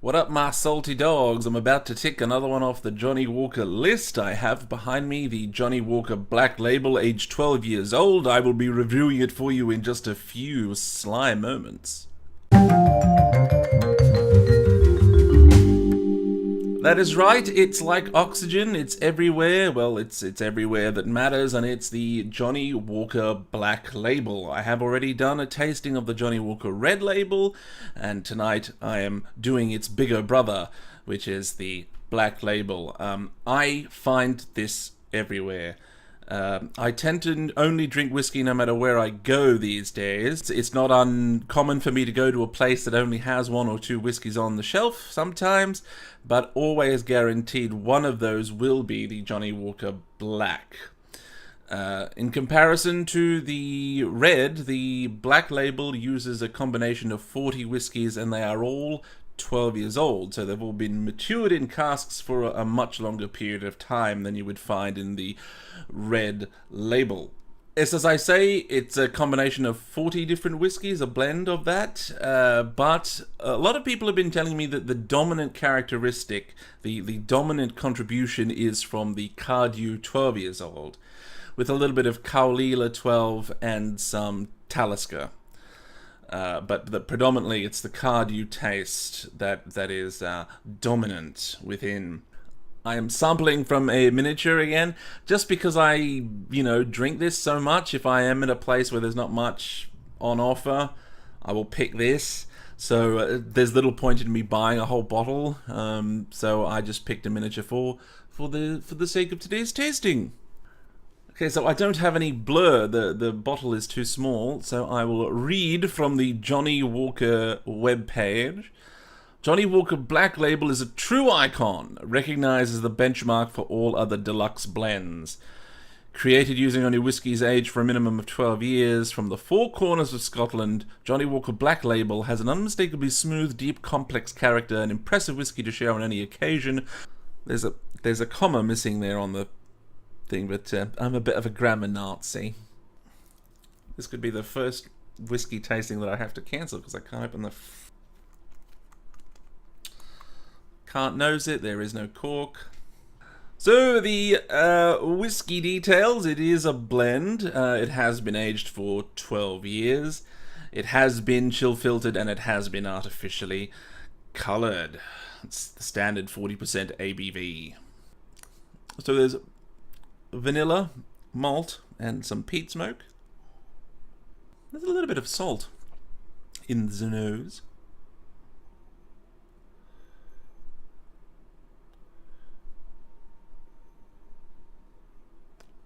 What up, my salty dogs? I'm about to tick another one off the Johnnie Walker list. I have behind me the Johnnie Walker Black Label, aged 12 years old. I will be reviewing it for you in just a few sly moments. That is right, it's like oxygen, it's everywhere. Well, it's everywhere that matters, and it's the Johnnie Walker Black Label. I have already done a tasting of the Johnnie Walker Red Label, and tonight I am doing its bigger brother, which is the Black Label. I find this everywhere. I tend to only drink whiskey no matter where I go these days. It's not uncommon for me to go to a place that only has one or two whiskeys on the shelf sometimes, but always guaranteed one of those will be the Johnnie Walker Black. In comparison to the red, the Black Label uses a combination of 40 whiskies, and they are all 12 years old, so they've all been matured in casks for a much longer period of time than you would find in the Red Label. It's, as I say, it's a combination of 40 different whiskies, a blend of that, but a lot of people have been telling me that the dominant characteristic, the dominant contribution is from the Cardew 12 years old, with a little bit of Caolila 12 and some Talisker. But predominantly it's the Cardew taste that is dominant within. I am sampling from a miniature again, just because I, drink this so much. If I am in a place where there's not much on offer, I will pick this. So there's little point in me buying a whole bottle. So I just picked a miniature for the sake of today's tasting. Okay, so I don't have any blur, the bottle is too small, so I will read from the Johnnie Walker webpage. Johnnie Walker Black Label is a true icon, recognized as the benchmark for all other deluxe blends. Created using only whiskies aged for a minimum of 12 years, from the four corners of Scotland, Johnnie Walker Black Label has an unmistakably smooth, deep, complex character, an impressive whiskey to share on any occasion. There's a comma missing there on the thing, but I'm a bit of a grammar Nazi. This could be the first whiskey tasting that I have to cancel because I can't open the... Can't nose it, there is no cork. So the whiskey details, it is a blend. It has been aged for 12 years. It has been chill filtered and it has been artificially coloured. It's the standard 40% ABV. So there's vanilla, malt, and some peat smoke. There's a little bit of salt in the nose.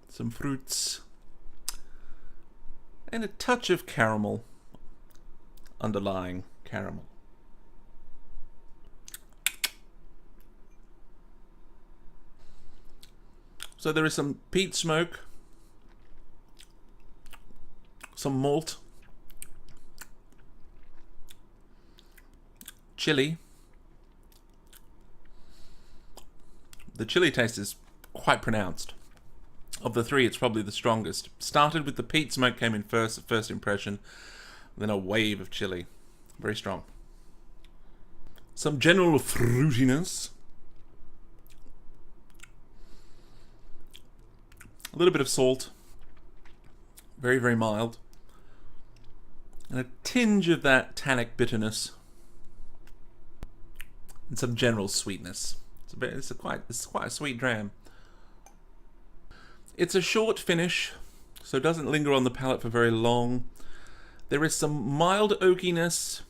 Some fruits. And a touch of caramel. Underlying caramel. So there is some peat smoke, some malt, chili. The chili taste is quite pronounced. Of the three, it's probably the strongest. Started with the peat smoke, came in first impression, then a wave of chili. Very strong. Some general fruitiness. A little bit of salt. Very, very mild. And a tinge of that tannic bitterness. And some general sweetness. It's quite a sweet dram. It's a short finish, so it doesn't linger on the palate for very long. There is some mild oakiness,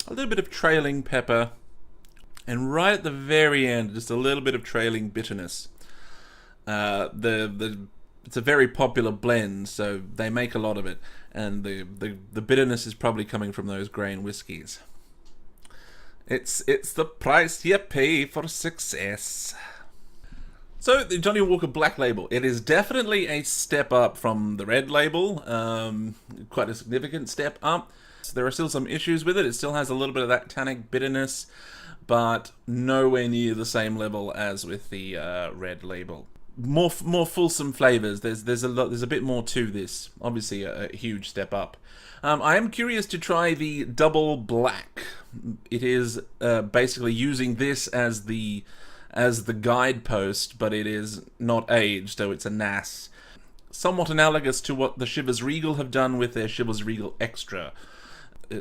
a little bit of trailing pepper, and right at the very end, just a little bit of trailing bitterness. It's a very popular blend, so they make a lot of it, and the bitterness is probably coming from those grain whiskies. It's the price you pay for success. So, the Johnnie Walker Black Label, it is definitely a step up from the Red Label, quite a significant step up. So there are still some issues with it. It still has a little bit of that tannic bitterness, but nowhere near the same level as with the Red Label. more fulsome flavors. There's a bit more to this. Obviously, a huge step up. I am curious to try the double black. It is basically using this as the guidepost, but it is not aged, so it's a NAS. Somewhat analogous to what the Chivas Regal have done with their Chivas Regal Extra.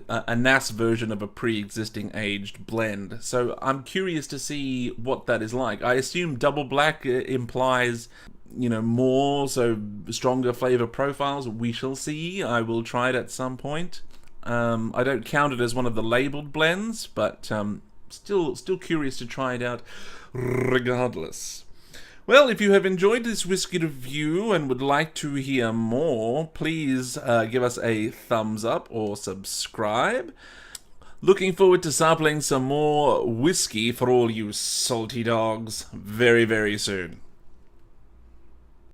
A NAS version of a pre-existing aged blend. So I'm curious to see what that is like. I assume double black implies, more, so stronger flavor profiles. We shall see. I will try it at some point. I don't count it as one of the labeled blends, but still curious to try it out regardless. Well, if you have enjoyed this whiskey review and would like to hear more, please give us a thumbs up or subscribe. Looking forward to sampling some more whiskey for all you salty dogs very, very soon.